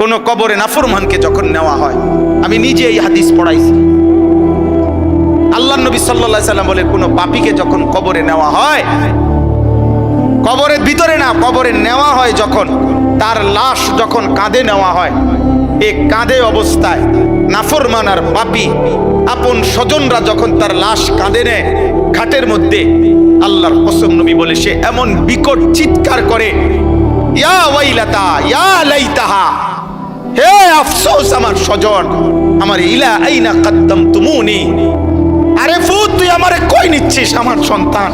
কোন কবরে নাফরমানকে যখন নেওয়া হয়, আমি নিজে এই হাদিস পড়াইছি, আল্লাহর নবী সাল্লাল্লাহু আলাইহি সাল্লাম বলে কোন পাপীকে যখন কবরে নেওয়া হয়, কবরের ভিতরে না, কবরে নেওয়া হয় যখন, তার লাশ যখন কাঁধে নেওয়া হয়, এই কাঁধে অবস্থায় নাফরমান আর পাপী আপন স্বজনরা যখন তার লাশ কাঁধে নেয় ঘাটের মধ্যে, আল্লাহর কসম নবী বলে সে এমন বিকট চিৎকার করে, ইয়া ওয়াইলাতা ইয়া লাইতাহা, হে আফসোস আমার স্বজন, আমার ইলা আইনা কদ্দামতুমুনি, আরে ফুত তুই আমারে কই নিচ্ছিস, আমার সন্তান,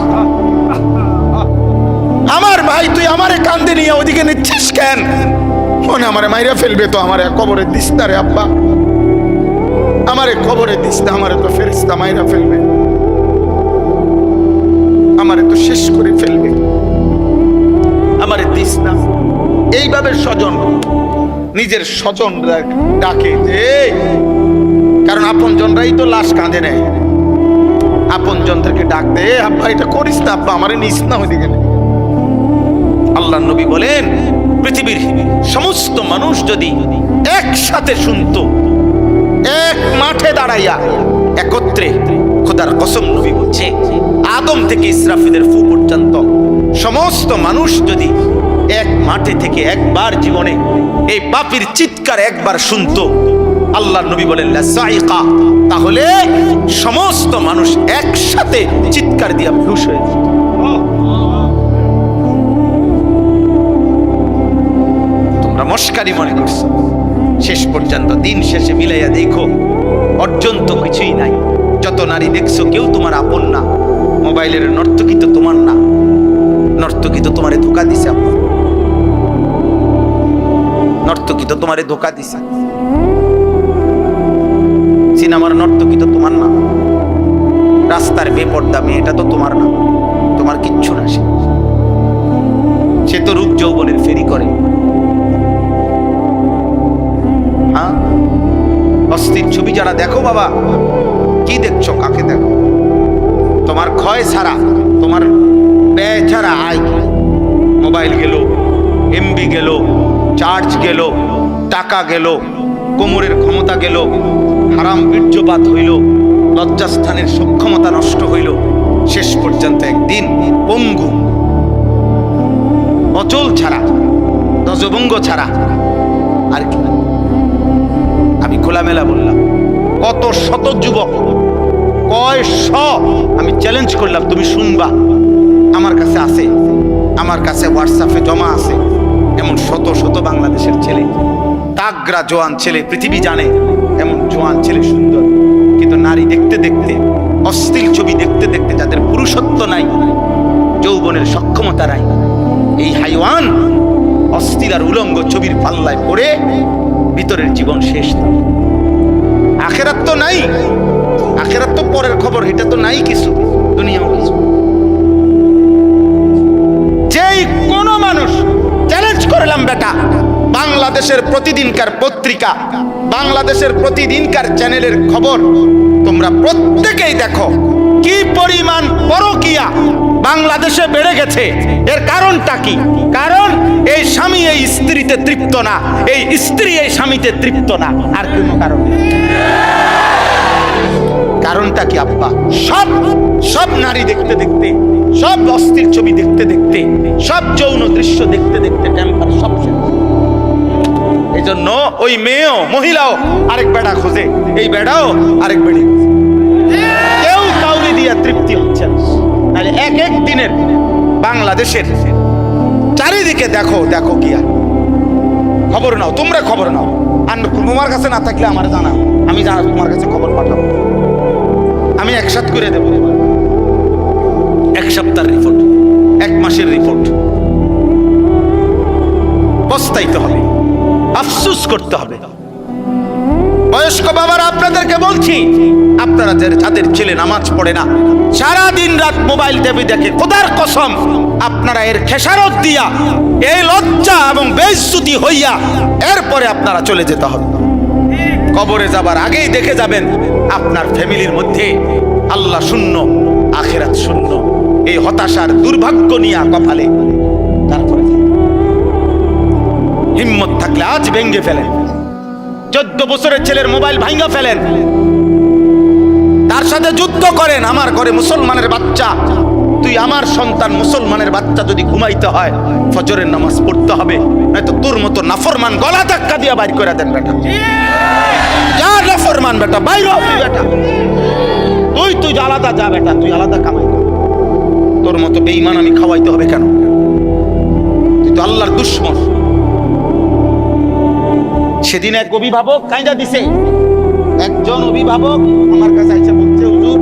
আমার ভাই তুই আমারে কান্দে নিয়ে ওদিকে নিচ্ছিস কেন, মনে আমারে মাইরা ফেলবে তো, আমারে কবরে দিস না রে আব্বা, আমারে কবরে দিস না, আমারে তো ফেরেশতা মাইরা ফেলবে, আমারে তো শেষ করে ফেলবে, আমারে দিস না। এইভাবে স্বজন নিজের স্বজন ডাকে যে, কারণ আপন জনরাই তো লাশ কাঁধে নেয়, আপন জনদেরকে ডাক দে, আব্বা এটা করিস না, আব্বা আমারে নিস না ওইদিকে। আল্লাহর নবী বলেন পৃথিবীর সমস্ত মানুষ যদি একসাথে শুনতো, এক মাঠে দাঁড়াইয়া একত্রে, খোদার কসম নবী বলছে আদম থেকে ইসরাফিলের ফু পর্যন্ত সমস্ত মানুষ যদি এক মাঠে থেকে একবার জীবনে এই পাপীর চিৎকার একবার শুনতো, আল্লাহর নবী বলেন লাসাইকা, তাহলে সমস্ত মানুষ একসাথে চিৎকার দিয়া বেহুশ হয়ে যেত। তোমরা মস্কারি মনে করছো, শেষ পর্যন্ত দিন শেষে মিলাইয়া দেখো অর্জন তো কিছুই নাই। যত নারী দেখছো কেউ তোমার আপন না, মোবাইলের নর্তকী তো তোমার না, নর্তকী তো তোমারে ধোকা দিছে, নর্তকী তো তোমারে ধোকা দিছে, সিনেমার নর্তকী তো তোমার না, রাস্তার বেপর্দা মেয়েটা তো তোমার না, তোমার কিচ্ছু না, সে তো রূপ যৌবনের ফেরি করে। হ্যাঁ, অস্থির ছবি যারা দেখো বাবা, কি দেখছো, কাকে দেখো? তোমার ক্ষয় ছাড়া, তোমার ব্যয় ছাড়া আয়, মোবাইল গেল, এমবি গেল, চার্জ গেল, টাকা গেল, কোমরের ক্ষমতা গেল, হারাম বীর্যপাত হইল, লজ্জাস্থানের সক্ষমতা নষ্ট হইল, শেষ পর্যন্ত একদিন পঙ্গু, অচল ছাড়া, ধ্বজভঙ্গ ছাড়া আর কি। আমি খোলামেলা বললাম, কত শত যুবক, কয় শ, আমি চ্যালেঞ্জ করলাম, তুমি শুনবা, আমার কাছে আছে, আমার কাছে হোয়াটসঅ্যাপে জমা আছে, এমন শত শত বাংলাদেশের ছেলে, তাগরা জোয়ান ছেলে, পৃথিবী জানে এমন জোয়ান ছেলে সুন্দর, কিন্তু নারী দেখতে দেখতে, অশ্লীল ছবি দেখতে দেখতে যাদের পুরুষত্ব নাই, যৌবনের সক্ষমতা নাই, এই হাইওয়ান অশ্লীল আর উলঙ্গ ছবির পাল্লায় পড়ে ভিতরের জীবন শেষ। আখেরাত তো নাই, আখেরাত তো পরের খবর, এটা তো নাই কিছু, দুনিয়াও কিছু। যেই কোনো মানুষ চ্যালেঞ্জ করলাম বেটা, বাংলাদেশের প্রতিদিনকার পত্রিকা, বাংলাদেশের প্রতিদিনকার চ্যানেলের খবর তোমরা প্রত্যেকেই দেখো, কি পরিমাণ পরকীয়া বাংলাদেশে বেড়ে গেছে। এর কারণটা কি? কারণ এই স্বামী এই স্ত্রীতে তৃপ্ত না, এই স্ত্রী এই স্বামীতে তৃপ্ত না, আর কোনো কারণ নেই। কারণটা কি আব্বা? সব সব নারী দেখতে দেখতে, সব অস্থির ছবি দেখতে দেখতে, সব যৌন দৃশ্য দেখতে দেখতে টেম্পার সব শেষ। এই জন্য ওই মেয়েও, মহিলাও আরেক বেড়া খোঁজে, এই বেড়াও আরেক বেড়ি, কেউ কাউরি দিয়া তৃপ্তি হচ্ছে না। তাহলে এক এক দিনের বাংলাদেশের চারিদিকে দেখো, দেখো কি আর খবর নাও, তোমরা খবর নাও, আর তোমার কাছে না থাকলে আমার জানা, আমি জানা তোমার কাছে খবর পাঠাবো, আমি একসাথে করে দেবো, এক সপ্তাহের রিপোর্ট, এক মাসের রিপোর্ট। পস্তাইতে হবে, আফসোস করতে হবে। বয়স্ক বাবারা আপনাদেরকে বলছি, আপনারা যাদের ছেলে নামাজ পড়ে না, সারা দিন রাত মোবাইল টিভি দেখে, খোদার কসম আপনারা এর খেসারত দিয়া, এই লজ্জা এবং বেইজ্জতি হইয়া এরপরে আপনারা চলে যেতে হবে। কবরে যাবার আগেই দেখে যাবেন আপনার ফ্যামিলির মধ্যে আল্লাহ শূন্য, আখিরাত শূন্য, এই হতাশার দুর্ভাগ্য নিয়ে কপালে। তারপরে হিম্মত থাকলে আজ ভেঙ্গে ফেলেন। 14 বছরের ছেলের মোবাইল ভাঙ্গা ফেলেন, তার সাথে যুদ্ধ করেন। আমার ঘরে মুসলমানের বাচ্চা, তুই আমার সন্তান মুসলমানের বাচ্চা যদি ঘুমাইতে হয় ফজরের নামাজ পড়তে হবে, নয়তো তোর মতো নাফরমান গলা ধাক্কা দিয়া বাইর করে দেন বেটা। যা নাফরমান বেটা, বাইর হ তুই বেটা, তুই আলাদা যা বেটা, তুই আলাদা কামাই কর। তোর মতো বেঈমান আমি খাওয়াইতে হবে কেন? তুই তো আল্লাহর দুশমন। সেদিন এক অভিভাবক কাইন্দা দিছে, একজন অভিভাবক আমার কাছে এসে বলছে, হুজুর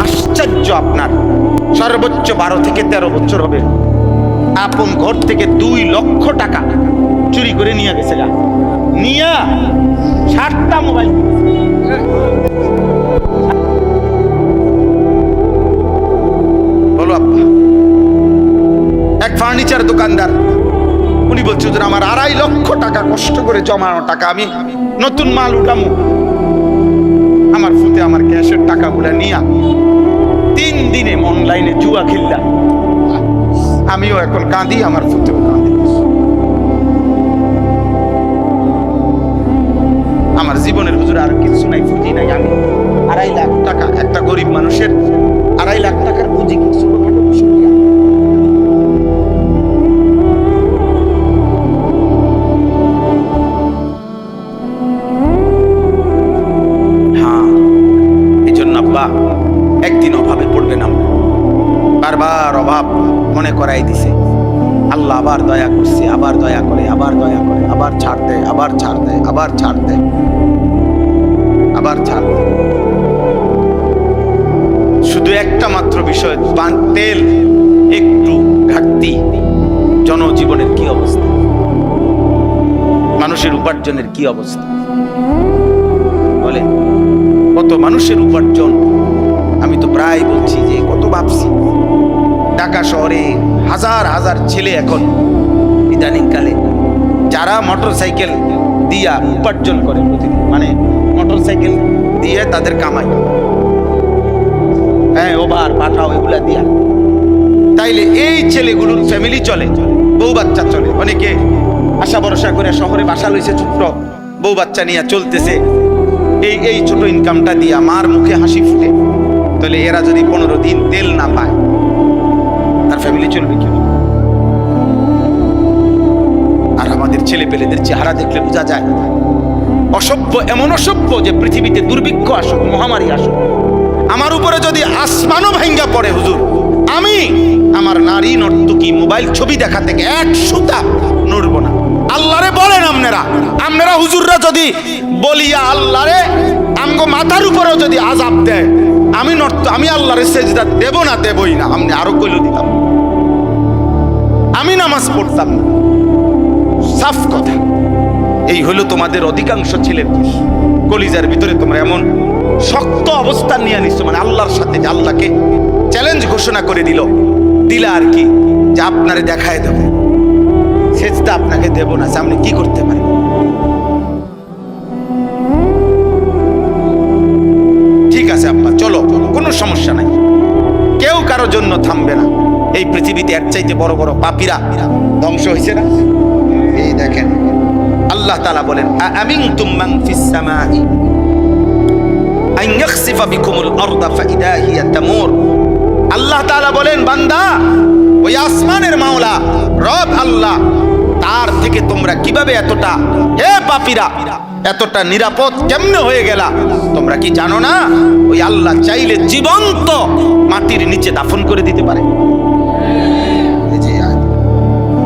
আশ্চর্য, আপনার সর্বোচ্চ 12 থেকে 13 বছর হবে, আপন ঘর থেকে 2 লক্ষ টাকা চুরি করে নিয়ে গেছে, নিয়া 60টা মোবাইল। বলো আপা, এক ফার্নিচার দোকানদার, উনি বলছে হুজুর আমার 2.5 লক্ষ টাকা কষ্ট করে জমানো টাকা, আমি নতুন মাল উঠামু, আমার ফুতে আমার ক্যাশের টাকাগুলা নিয়া 3 দিনে অনলাইনে জুয়া খেললাম। আমিও এখন কাঁদি, আমার ফুতেও কাঁদি। আমার জীবনের হুজুর আর কিছু নাই, পুঁজি নাই। আমি 2.5 লাখ টাকা, একটা গরিব মানুষের 2.5 লাখ টাকার পুঁজি কিছু একদিন অভাবে পড়বে না, বারবার অভাব মনে করাই দিছে। আল্লাহ আবার দয়া করছে, আবার দয়া করে, আবার দয়া করে, আবার ছাড় দেয়, আবার ছাড় দেয়, আবার ছাড় দেয়, আবার ছাড় দেয়। শুধু একটা মাত্র বিষয়, তেল একটু ঘাটতি, জনজীবনের কি অবস্থা, মানুষের উপার্জনের কি অবস্থা বলে? কত মানুষের উপার্জন, আমি তো প্রায় বলছি যে কত ভাবছি। ঢাকা শহরে হাজার হাজার ছেলে এখন ইদানিং কালে যারা মোটরসাইকেল দিয়া উপার্জন করে প্রতিদিন, মানে মোটরসাইকেল দিয়ে তাদের কামাই, হ্যাঁ ওভার পাঠাও এগুলা দিয়া, তাইলে এই ছেলেগুলোর ফ্যামিলি চলে, বউ বাচ্চা চলে। অনেকে আশা ভরসা করে শহরে বাসা লইছে, ছোট্ট বউ বাচ্চা নিয়ে চলতেছে, এই ছোট ইনকামটা দিয়া মার মুখে হাসি ফুটে। তাহলে এরা যদি 15 দিন তেল না পায়, তার ফ্যামিলি চলবে কি? আর আমাদের ছেলে পেলেদের চেহারা দেখলে বোঝা যায় অসভ্য, এমন অসভ্য যে পৃথিবীতে দুর্ভিক্ষ আসুক, মহামারী আসুক, আমার উপরে যদি আসমানও ভাঙ্গা পড়ে হুজুর, আমি আমার নারী নর্তকী মোবাইল ছবি দেখা থেকে 1 সুতা নড়ব না। আল্লাহরে বলেন আপনারা হুজুররা যদি বলিয়া আল্লাহরে আমগো মাথার উপরেও যদি আযাব দেয়, আমি আল্লাহরে সেজদা দেব না, দেবই না। আপনি আরো কইলো দিতাম, আমি নামাজ পড়তাম না, সাফ কথা। এই হলো তোমাদের অধিকাংশ ছেলের কলিজার ভিতরে তোমরা এমন শক্ত অবস্থান নিয়ে নিচ্ছ, মানে আল্লাহর সাথে, যে আল্লাহকে চ্যালেঞ্জ ঘোষণা করে দিলা আর কি, যে আপনারে দেখায় দেব, সেজদা আপনাকে দেব না, আপনি কি করতে পারেন? ঠিক আছে আব্বা, চলো, কোনো সমস্যা নাই, কেউ কারোর জন্য থামবে না। এই পৃথিবীতে এর চাইতে বড় বড় পাপীরা ধ্বংস হয়েছে না? এই দেখেন আল্লাহ তাআলা বলেন, আমিনতুম মান ফিস সামাই আন ইয়াখসিফা বিকুমুল আরদা ফাইদা হিয়া তামুর। আল্লাহ তাআলা বলেন, বান্দা, ওই আসমানের মাওলা রব আল্লাহ, তার থেকে তোমরা কিভাবে এতটা, হে পাপীরা, এতটা নিরাপদ কেমনে হয়ে গেলা? তোমরা কি জানো না ওই আল্লাহ চাইলে জীবন্ত মাটির নিচে দাফন করে দিতে পারে?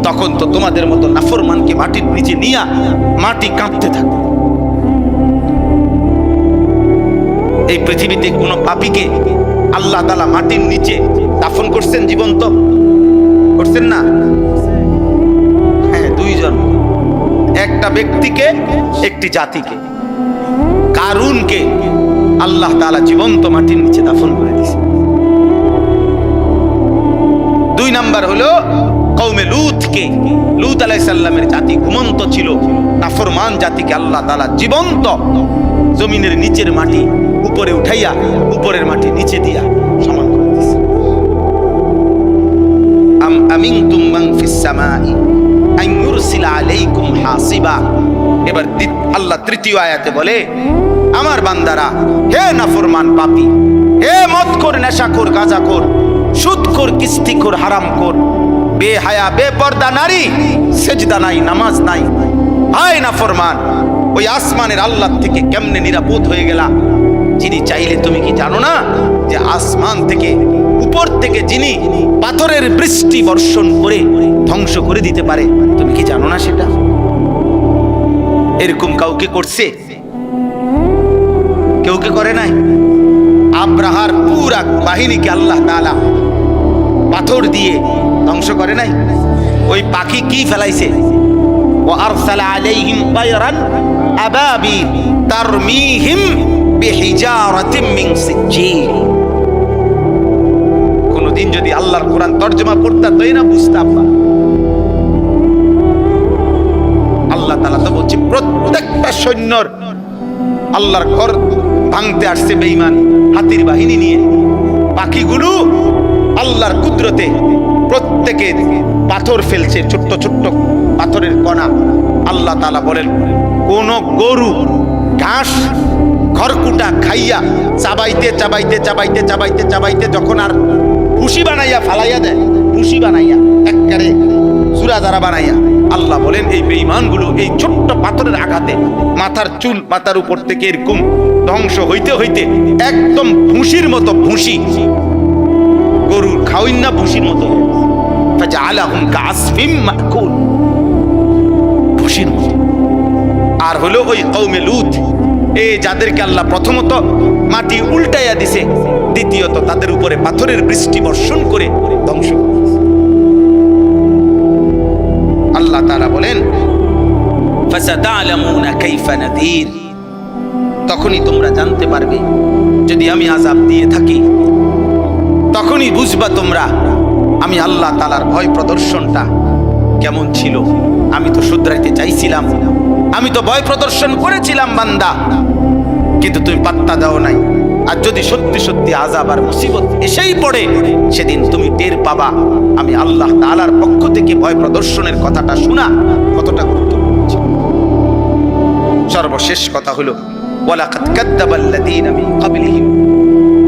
তখন তো তোমাদের মতো নাফরমানকে মাটির নিচে নিয়া মাটি কাঁপতে থাকবে। এই পৃথিবীতে কোন পাপীকে আল্লাহ তাআলা মাটির নিচে দাফন করছেন? জীবন্ত করছেন না? হ্যাঁ, 2 জন, একটা ব্যক্তিকে, একটি জাতিকে। কারুনকে আল্লাহ তাআলা জীবন্ত মাটির নিচে দাফন করে দিয়েছে। 2 নাম্বার হলো কওমে লূতকে, লূত আলাইহিস সালামের জাতি ঘুমন্ত ছিল, নাফরমান জাতিকে আল্লাহ তাআলা জীবন্ত জমিনের নিচের মাটি উপরে উঠাইয়া উপরের মাটি নিচে দিয়া সমান করে দিয়েছে। আমিনতুম মান ফিস সামাই আন ইউরসিলা আলাইকুম হাসিবা। এবার আল্লাহ তৃতীয় আয়াতে বলে, আমার বান্দারা, হে নাফরমান পাপী, হে মদখোর, নেশাখোর, গাঁজাখোর, সুদখোর, কিস্তিখোর, হারামখোর, বেহায়া, বেপর্দা নারী, সেজদা নাই, নামাজ নাই, হায় নাফরমান, ওই আসমানের আল্লাহ থেকে কেমনে নিরাপদ হয়ে গেলা? যিনি চাইলে, তুমি কি জানো না যে আসমান থেকে, উপর থেকে যিনি পাথরের বৃষ্টি বর্ষণ করে ধ্বংস করে দিতে পারে? তুমি কি জানো না সেটা? এরকম কাউকে করছে? কেউ কে করে নাই? আব্রাহার পুরা বাহিনীকে আল্লাহ তাআলা পাথর দিয়ে ধ্বংস করে নাই? ওই পাখি কি ফেলাইছে? ওয়া আরসালা আলাইহিম তায়রান আবাবিল তারমিহিম বিহিজারাতিন মিন সিজ্জিল। কোনদিন যদি আল্লাহর কোরআন তরজমা পড়তা তাই না বুঝতাম না। আল্লাহ তাআলা তো বলছে প্রত্যেকটা সৈন্যর আল্লাহর ঘর ভাঙতে আসছে বেঈমান হাতির বাহিনী নিয়ে। পাখিগুলো আল্লাহর কুদরতে প্রত্যেকে পাথর ফেলছে, ছোট্ট ছোট্ট পাথরের কণা। আল্লাহ তাআলা বলেন, কোন গরু ঘাস খড়কুটা খাইয়া চাবাইতে চাবাইতে চাবাইতে চাবাইতে চাবাইতে যখন আর ভুসি বানাইয়া ফালাইয়া দেয়, ভুসি বানাইয়া একবারে চূড়া দ্বারা বানাইয়া, আল্লাহ বলেন এই বেঈমানগুলো এই ছোট্ট পাথরের আঘাতে মাথার চুল মাথার উপর থেকে এরকম ধ্বংস হইতে হইতে একদম ভুসির মতো, ভুসি গরুর খাওয়াইন না, ভুসির মতো, ফাজআলাহুম কাআসফিম মাকুল, ভুসির মতো। আর হলো ওই কওমে লূত, এই যাদেরকে আল্লাহ প্রথমত মাটি উল্টাইয়া দিছে, দ্বিতীয়ত তাদের উপরে পাথরের বৃষ্টি বর্ষণ করে ধ্বংস করেছে। আল্লাহ তাআলা বলেন, ফাসাতা'লামুনা কাইফা নাযীর, তখনই তোমরা জানতে পারবে যদি আমি আযাব দিয়ে থাকি, তখনই বুঝবা তোমরা আমি আল্লাহ তাআলার ভয় প্রদর্শনটা কেমন ছিল। আমি তো শুধরাইতে চাইছিলাম, আমি তো ভয় প্রদর্শন করেছিলাম বান্দা, কিন্তু তুমি পাত্তা দাও নাই। আর যদি সত্যি সত্যি আযাব আর মুসিবত এসেই পড়ে, সেদিন তুমি টের পাবা আমি আল্লাহ তাআলার পক্ষ থেকে ভয় প্রদর্শনের কথাটা শোনা কতটা গুরুত্বপূর্ণ ছিল। সর্বশেষ কথা হলো, ওয়ালাকাদ কাযযাবাল্লাযীনা মিন ক্বাবলিহিম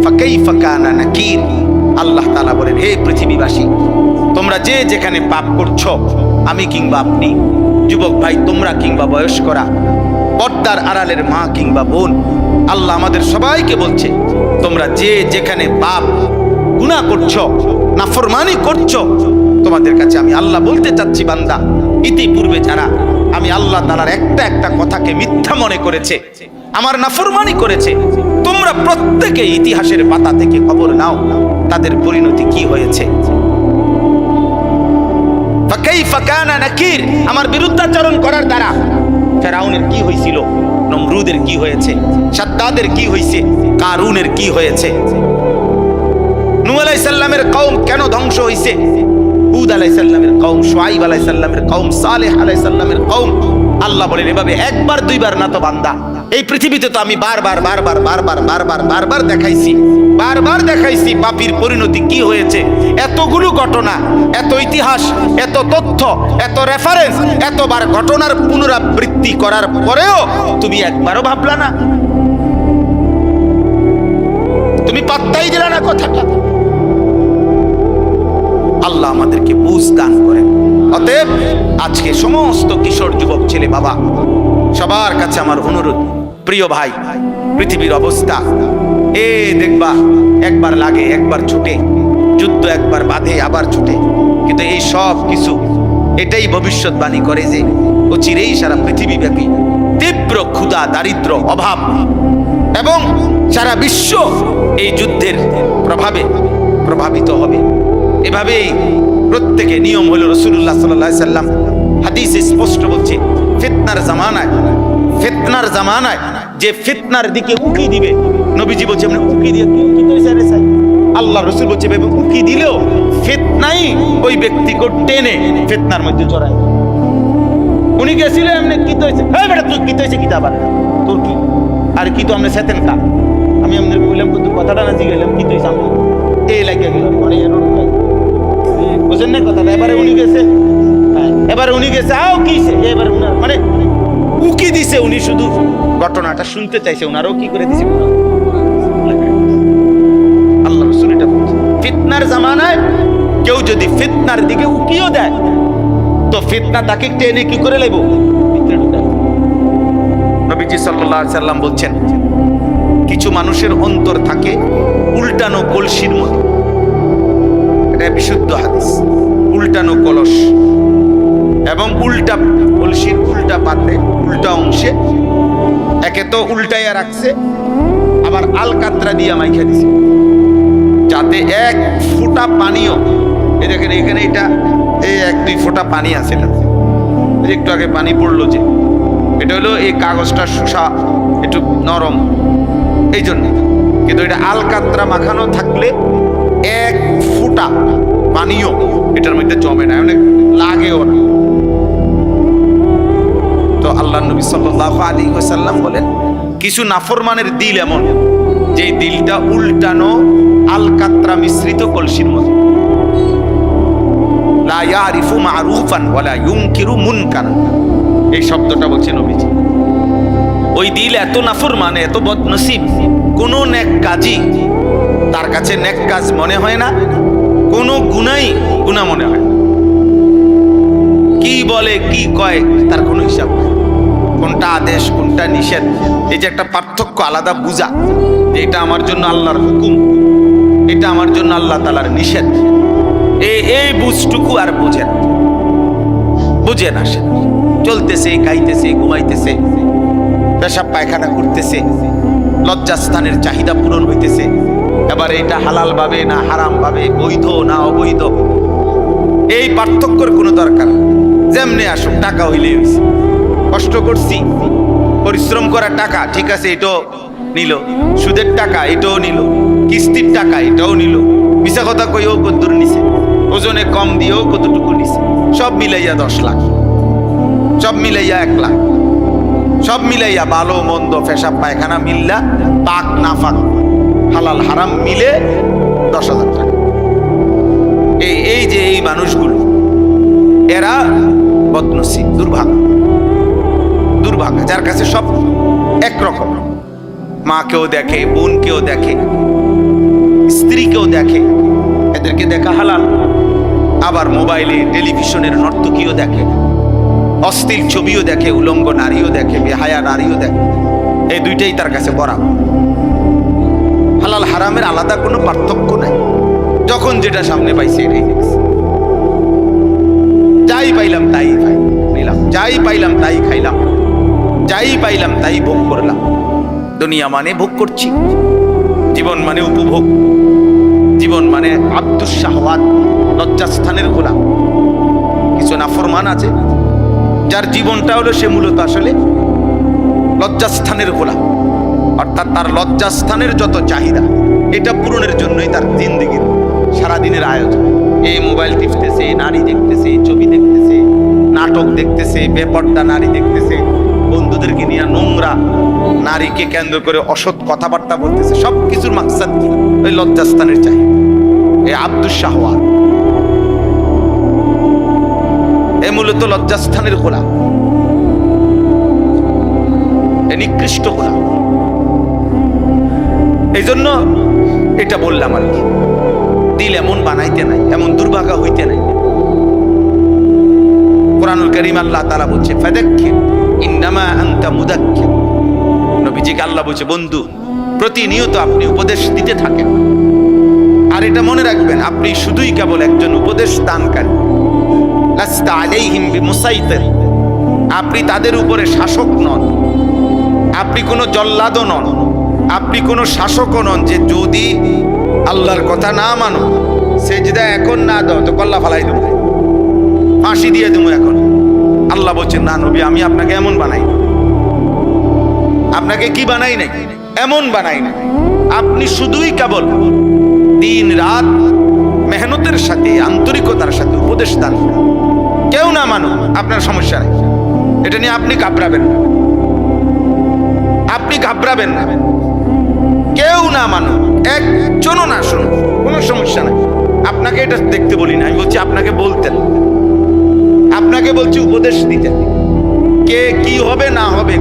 ফাকাইফা কানা নাকির। আল্লাহ তাআলা বলেন, হে পৃথিবীবাসী, তোমরা যে যেখানে পাপ করছো, আমি কিংবা আপনি, যুবক ভাই তোমরা কিংবা বয়স্করা, পর্দার আড়ালের মা কিংবা বোন, আল্লাহ আমাদের সবাইকে বলছে, তোমরা যে যেখানে পাপ গুনাহ করছো, নাফরমানি করছো, তোমাদের কাছে আমি আল্লাহ বলতে চাচ্ছি বান্দা, ইতিপূর্বে যারা আমি আল্লাহ তাআলার একটা একটা কথাকে মিথ্যা মনে করেছে, আমার নাফরমানি করেছে, তোমরা প্রত্যেকে ইতিহাসের পাতা থেকে খবর নাও তাদের পরিণতি কি হয়েছে। ফাকাইফা কানা নাকির, আমার বিরুদ্ধাচরণ করার দ্বারা ফেরাউনের কি হয়েছিল, নমরুদের কি হয়েছে, শাদ্দাদের কি হয়েছে, কারুনের কি হয়েছে, নূহ আলাইহিস সালামের কওম কেন ধ্বংস হয়েছে, হুদ আলাইহিস সালামের কওম, শুআয়ব আলাইহিস সালামের কওম, সালেহ আলাইহিস সালামের কওম। আল্লাহ বলেন, এভাবে একবার দুইবার না তো বান্দা, এই পৃথিবীতে তো আমি বারবার বারবার বারবার বারবার বারবার দেখাইছি, বারবার দেখাইছি পাপীর পরিণতি কি হয়েছে। এতগুলো ঘটনা, এত ইতিহাস, এত তথ্য, এত রেফারেন্স, এতবার ঘটনার পুনরাবৃত্তি করার পরেও তুমি একবারও ভাবলা না, তুমি পাত্তাই দিলা না কথাটা। আল্লাহ আমাদেরকে বুঝ দান করেন। অতএব আজকে সমস্ত কিশোর যুবক ছেলে বাবা সবার কাছে আমার অনুরোধ, প্রিয় ভাই, পৃথিবীর অবস্থা দেখবা একবার লাগে একবার ছুটে, যুদ্ধ একবার বাঁধে আবার ছুটে, কিন্তু এই সব কিছু এটাই ভবিষ্যৎবাণী করে যে অচিরেই সারা পৃথিবীব্যাপী তীব্র ক্ষুধা, দারিদ্র, অভাব এবং সারা বিশ্ব এই যুদ্ধের প্রভাবে প্রভাবিত হবে। এভাবেই প্রত্যেকে নিয়ম হলো, রাসূলুল্লাহ সাল্লাল্লাহু আলাইহি সাল্লাম হাদিসে স্পষ্ট বলছে, ফিতনার জামানায় যে ফিতনার দিকে উকি দিবে, নবীজি বলছে মানে উকি দিয়ে কি কইছে রে সাই, আল্লাহ রাসূল বলছে উকি দিলেও ফিতনাই ওই ব্যক্তিকে টেনে ফিতনার মধ্যে জড়ায়। উনি গেছিল এমনি কি কইছে, এই বেটা তুই কি কইছে, কিতাব আর তোর কি আর কি, তো আমরা সেতেন কা, আমি আপনাদের বললাম তোর কথাটা না জিগাইলাম কি কইছ, আমি এই লাগিয়া গেলাম মানে বুঝেন না কথাটা। এবারে উনি গেছে এবার উনি গেছে আও কিছে, এবার মানে উকি দিছে, উনি শুধু ঘটনাটা শুনতে চাইছে, উনারও কি করে দিছে। আল্লাহ রাসূল এটা বলছে, ফিতনার জামানায় কেউ যদি ফিতনার দিকে উকিও দেয় তো ফিতনা তাকে টেনে কি করে লাইব, ভিতরে ঢুকায়। নবীজি সাল্লাল্লাহু আলাইহি সাল্লাম বলছেন, কিছু মানুষের অন্তর থাকে উল্টানো কলসির মতো। এটা বিশুদ্ধ হাদিস। উল্টানো কলস এবং উল্টা কলসির উল্টা পাত্রে উল্টা অংশে একে তো উল্টাইয়া রাখছে, আবার আলকাতরা দিয়া মাইখা দিছে, যাতে এক ফোঁটা পানিও, এই দেখেন এখানে এটা এই 1-2 ফোঁটা পানি আছে না, একটু আগে পানি পড়লো যে, এটা হলো এই কাগজটা শোষা একটু নরম এই জন্য, কিন্তু এটা আলকাতরা মাখানো থাকলে এক ফোঁটা পানিও এটার মধ্যে জমে না, অনেক লাগেও না। তো আল্লাহ নবী সাল্লাল্লাহু আলাইহি ওয়াসাল্লাম বলেন, কিছু নাফরমানের দিল এমন যে দিলটা উল্টানো আলকাতরা মিশ্রিত কলসির মতো। লা ইয়ারিফু মারুফান ওয়ালা ইউনকিরু মুনকারান, এই শব্দটা বলছেন নবীজি। ওই দিল এত নাফরমান, এত বদনসিব, কোন নেক কাজই তার কাছে নেক কাজ মনে হয় না, কোন গুনাই গুনাহ মনে হয় না, কি বলে কি কয় তার কোনো হিসাব নেই, কোনটা আদেশ কোনটা নিষেধ, এই যে একটা পার্থক্য আলাদা বুঝা, যে এটা আমার জন্য আল্লাহর হুকুম, এটা আমার জন্য আল্লাহ তাআলার নিষেধ, এই বুঝটুকু আর বুঝে না সে, চলতেছে খাইতেছে ঘুমাইতেছে, পেশাব পায়খানা করতেছে, লজ্জাস্থানের চাহিদা পূরণ হইতেছে, এবার এটা হালাল ভাবে না হারাম ভাবে, বৈধ না অবৈধ, এই পার্থক্যের কোনো দরকার, যেমনি আসুক টাকা হইলে হইছে, কষ্ট করছি পরিশ্রম করার টাকা ঠিক আছে, এটাও নিল, সুদের টাকা এটাও নিল, কিস্তির টাকা এটাও নিল, মিছা কথা কইও কতদূর নিছে, ওজনে কম দিয়েও কতটুকু নিছে, সব মিলাইয়া 10 লাখ, সব মিলাইয়া 1 লাখ, সব মিলাইয়া ভালো মন্দ পেশাব পায়খানা মিল্লা পাক নাফাক হালাল হারাম মিলে 10,000 টাকা। এই যে এই মানুষগুলো, এরা বদনসিব, দুর্ভাগা, যার কাছে সব একরকম, মাকেও দেখে, বোনকেও দেখে, স্ত্রীকেও দেখে, এদেরকে দেখা হালাল, আবার মোবাইলে টেলিভিশনের নর্তকীও দেখে, অশ্লীল ছবিও দেখে, উলঙ্গ নারীও দেখে, বেহায়া নারীও দেখে, এই দুইটাই তার কাছে বরাবর। হালাল হারামের আলাদা কোনো পার্থক্য নাই, যখন যেটা সামনে পাইছে এটাই দেখছে, যাই পাইলাম তাই খাইলাম, যাই পাইলাম তাই খাইলাম, যাই পাইলাম তাই ভোগ করলাম। দুনিয়া মানে ভোগ করছি, জীবন মানে উপভোগ, জীবন মানে আব্দুস শাহওয়াত, লজ্জাস্থানের গোলাম। কিছু নাফরমান আছে যার জীবনটা হলো সে মূলত আসলে লজ্জাস্থানের গোলাম, অর্থাৎ তার লজ্জাস্থানের যত চাহিদা এটা পূরণের জন্যই তার জিন্দেগির সারাদিনের আয়োজন। এই মোবাইল টিপতেছে, নারী দেখতেছে, ছবি দেখতেছে, নাটক দেখতেছে, বেপর্দা নারী দেখতেছে, বন্ধুদেরকে নিয়ে নোংরা নারীকে কেন্দ্র করে অসৎ কথাবার্তা বলতেছে, সব কিছুর মাকসাদ কি? ওই লজ্জাস্থানের চাহিদা, এই আব্দুস শাহওয়াত, এ মূলত লজ্জাস্থানের গোলাম, এ নিকৃষ্ট গোলাম। এই জন্য এটা বললাম আর কি, দিল এমন বানাইতে নাই, এমন দুর্ভাগা হইতে নাই। কুরআনুল কারীম আল্লাহ তাআলা বলছে, ফাযাক্কির ইন্নামা আনতা মুযাক্কির। নবীজিকে আল্লাহ বলছে, বন্ধু প্রতিনিয়ত আপনি উপদেশ দিতে থাকেন, আর এটা মনে রাখবেন আপনি শুধুই কেবল একজন উপদেশ দানকারী, লাস্তা আলাইহিম বিমুসাইতির, আপনি তাদের উপরে শাসক নন, আপনি কোনো জল্লাদও নন, আপনি কোনো শাসকও নন যে যদি আল্লাহর কথা না মানো, সেজদা এখন না দাও তো কল্লা ফালাই দেবো, ফাঁসি দিয়ে দেবো এখন। আল্লাহ বলছেন, না নবী, আমি আপনাকে এমন বানাই, আপনাকে কি বানাই নাই, এমন বানাই না। আপনি শুধুই কেবল দিন রাত মেহনতের সাথে আন্তরিকতার সাথে উপদেশ দান করেন, কেউ না মানো আপনার সমস্যা নেই, এটা নিয়ে আপনি ঘাবড়াবেন না, আপনি ঘাবড়াবেন না, কেউ না মানো, একজনও না শুনো, কোনো সমস্যা নাই। আপনাকে এটা দেখতে বলি না, আমি বলছি আপনাকে বলতেন, আপনাকে বলছি উপদেশ দিতে, কে কি হবে না হবে